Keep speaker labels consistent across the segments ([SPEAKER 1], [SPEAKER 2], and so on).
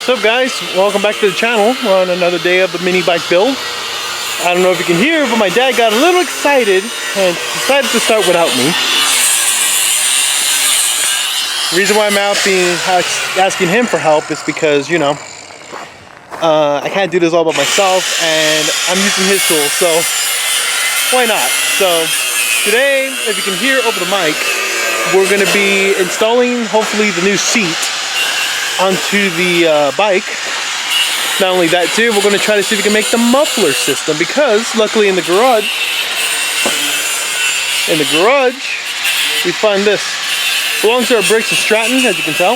[SPEAKER 1] What's up guys, welcome back to the channel. We're on another day of the mini bike build. I don't know if you can hear, but my dad got a little excited and decided to start without me. The reason why I'm out asking him for help is because, you know, I can't do this all by myself and I'm using his tools, so why not? So today, if you can hear over the mic, we're going to be installing hopefully the new seat onto the bike. Not only that too, we're going to try to see if we can make the muffler system, because luckily in the garage we find this. Belongs to our Bricks and Stratton, as you can tell,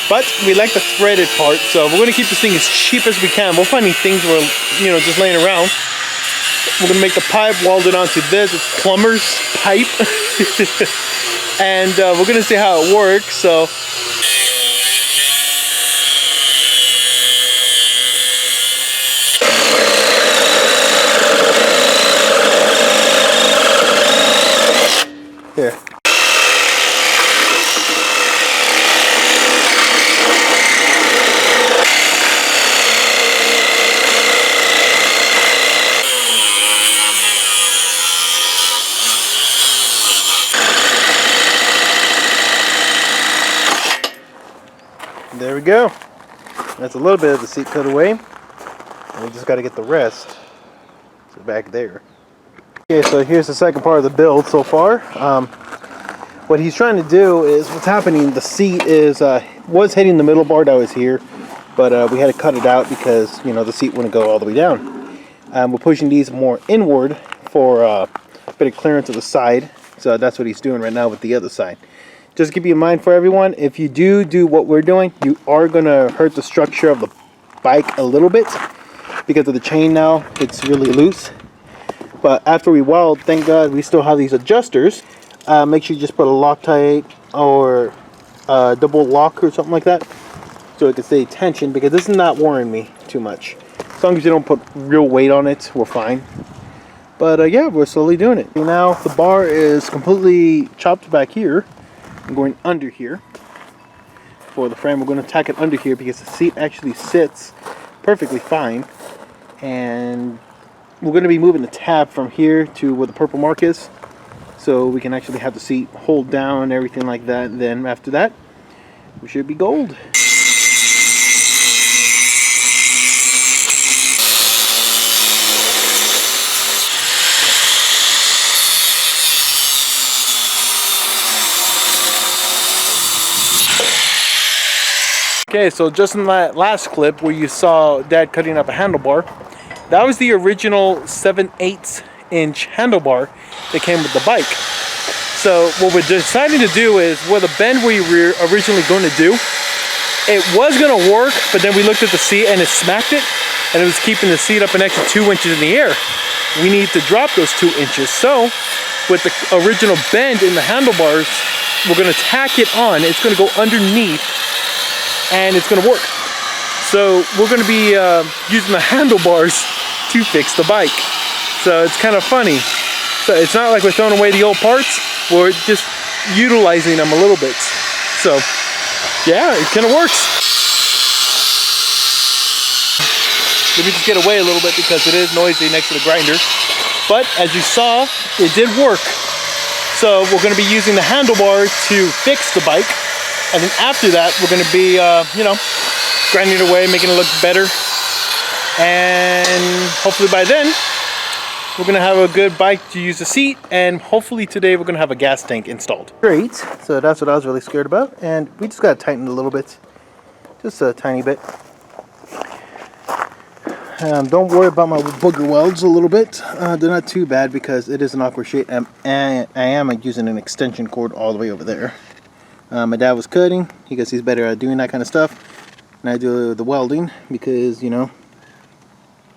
[SPEAKER 1] but we like the threaded part, so we're going to keep this thing as cheap as we can. We're finding things where, you know, just laying around. We're going to make the pipe welded onto this. It's plumber's pipe. And we're going to see how it works. So here. There we go. That's a little bit of the seat cut away. And we just got to get the rest back there. Okay, so here's the second part of the build so far. What he's trying to do is, what's happening, the seat is was hitting the middle bar that was here, but we had to cut it out because, you know, the seat wouldn't go all the way down. We're pushing these more inward for a bit of clearance of the side, so that's what he's doing right now with the other side. Just keep in mind for everyone, if you do what we're doing, you are going to hurt the structure of the bike a little bit because of the chain now. It's really loose. But after we weld, thank God, we still have these adjusters. Make sure you just put a Loctite or a double lock or something like that, so it can stay tension, because this is not worrying me too much. As long as you don't put real weight on it, we're fine. But yeah, we're slowly doing it. Now the bar is completely chopped back here. I'm going under here for the frame. We're going to tack it under here because the seat actually sits perfectly fine. And we're going to be moving the tab from here to where the purple mark is, so we can actually have the seat hold down and everything like that. And then after that, we should be gold. Okay, so just in that last clip where you saw Dad cutting up a handlebar, that was the original 7/8 inch handlebar that came with the bike. So what we're deciding to do is, where the bend we were originally going to do, it was going to work, but then we looked at the seat and it smacked it, and it was keeping the seat up an extra 2 inches in the air. We need to drop those 2 inches. So with the original bend in the handlebars, we're going to tack it on. It's going to go underneath and it's going to work. So we're going to be using the handlebars to fix the bike. So it's kind of funny. So it's not like we're throwing away the old parts, we're just utilizing them a little bit. So yeah, it kind of works. Let me just get away a little bit because it is noisy next to the grinder. But as you saw, it did work. So we're going to be using the handlebar to fix the bike. And then after that, we're going to be, you know, grinding it away, making it look better. And hopefully by then, we're going to have a good bike to use the seat. And hopefully today, we're going to have a gas tank installed. Great. So that's what I was really scared about. And we just got to tighten it a little bit. Just a tiny bit. Don't worry about my booger welds a little bit. They're not too bad because it is an awkward shape. And I am using an extension cord all the way over there. My dad was cutting because he's better at doing that kind of stuff, and I do the welding because, you know,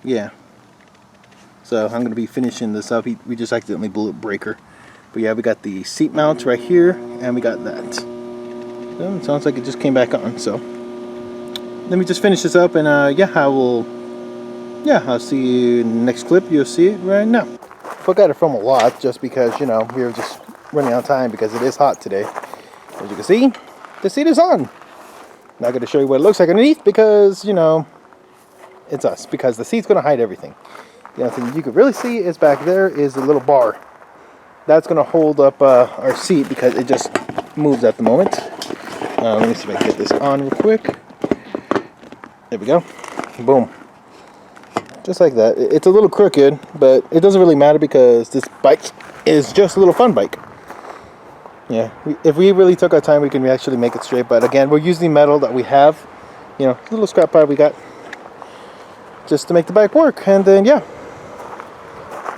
[SPEAKER 1] yeah. So I'm going to be finishing this up. We just accidentally blew a breaker. But yeah, we got the seat mounts right here, and we got that. So it sounds like it just came back on. So let me just finish this up, and yeah, I'll see you in the next clip. You'll see it right now. Forgot to film a lot just because, you know, we were just running out of time because it is hot today. As you can see, the seat is on. Not going to show you what it looks like underneath because, you know, it's us. Because the seat's going to hide everything. The only thing you can really see is back there is a little bar. That's going to hold up our seat because it just moves at the moment. Let me see if I can get this on real quick. There we go. Boom. Just like that. It's a little crooked, but it doesn't really matter because this bike is just a little fun bike. Yeah, if we really took our time, we can actually make it straight. But again, we're using metal that we have. You know, little scrap part we got just to make the bike work. And then, yeah.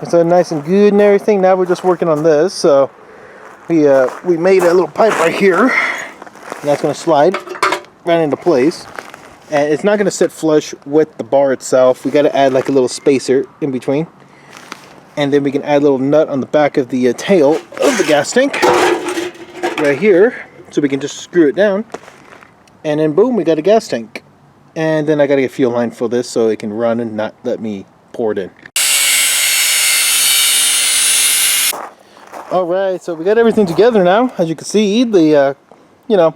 [SPEAKER 1] It's nice and good and everything. Now we're just working on this. So we made a little pipe right here. And that's going to slide right into place. And it's not going to sit flush with the bar itself. We got to add like a little spacer in between. And then we can add a little nut on the back of the tail of the gas tank. Right here. So we can just screw it down. And then boom, we got a gas tank. And then I got to get fuel line for this so it can run and not let me pour it in. Alright, so we got everything together now. As you can see, the, you know,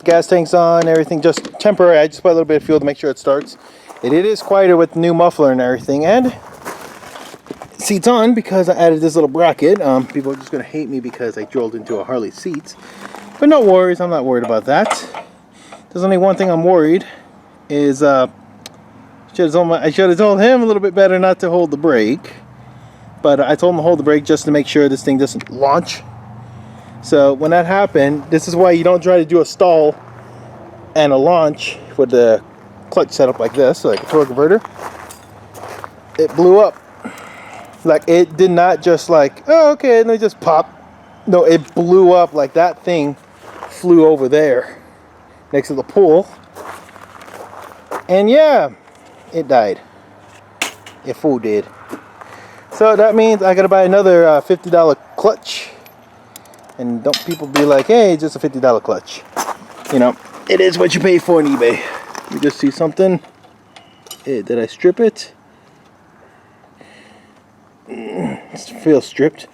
[SPEAKER 1] gas tank's on, everything just temporary. I just put a little bit of fuel to make sure it starts. It is quieter with the new muffler and everything. And seat's on because I added this little bracket. People are just going to hate me because I drilled into a Harley seat. But no worries, I'm not worried about that. There's only one thing I'm worried is, I should have told him a little bit better not to hold the brake. But I told him to hold the brake just to make sure this thing doesn't launch. So when that happened, this is why you don't try to do a stall and a launch with the clutch setup like this, like a torque converter. It blew up. Like it did not just like, oh okay, let me just pop. No, it blew up like that thing flew over there next to the pool. And yeah, it died. It full did. So that means I gotta buy another $50 clutch. And don't people be like, hey, just a $50 clutch. You know, it is what you pay for on eBay. You just see something. Hey, did I strip it? It feels stripped.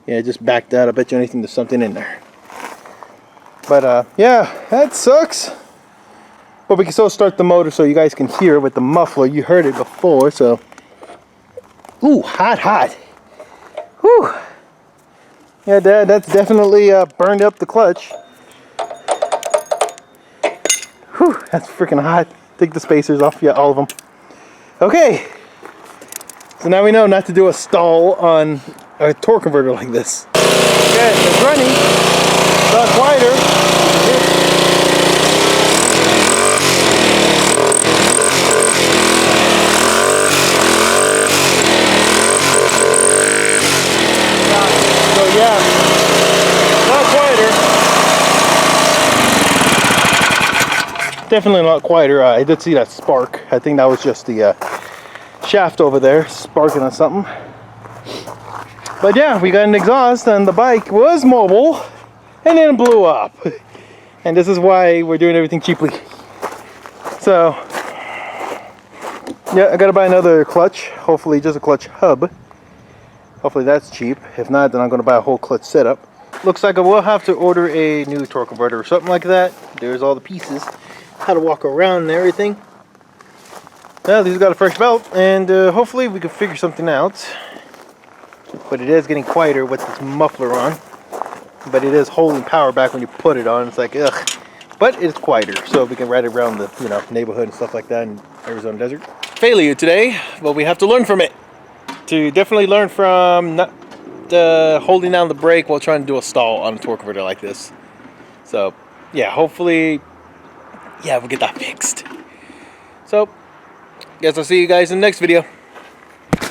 [SPEAKER 1] Yeah, it just backed out. I bet you anything there's something in there. But yeah, that sucks. But we can still start the motor so you guys can hear with the muffler. You heard it before, so. Ooh, hot. Whew. Yeah, that's definitely burned up the clutch. Whew, that's freaking hot. Take the spacers off, yeah, all of them. Okay. So now we know not to do a stall on a torque converter like this. Okay, it's running. It's not quieter. Yeah, not quieter. Definitely not quieter. I did see that spark. I think that was just the shaft over there sparking on something. But yeah, we got an exhaust and the bike was mobile and then it blew up. And this is why we're doing everything cheaply. So yeah, I gotta buy another clutch. Hopefully just a clutch hub. Hopefully that's cheap. If not, then I'm going to buy a whole clutch setup. Looks like I will have to order a new torque converter or something like that. There's all the pieces. How to walk around and everything. Well, these got a fresh belt. And hopefully we can figure something out. But it is getting quieter with this muffler on. But it is holding power back when you put it on. It's like, ugh. But it's quieter. So we can ride it around the neighborhood and stuff like that in Arizona desert. Failure today. But we have to learn from it. To definitely learn from not holding down the brake while trying to do a stall on a torque converter like this. So yeah, hopefully, yeah, we'll get that fixed. So guess I'll see you guys in the next video.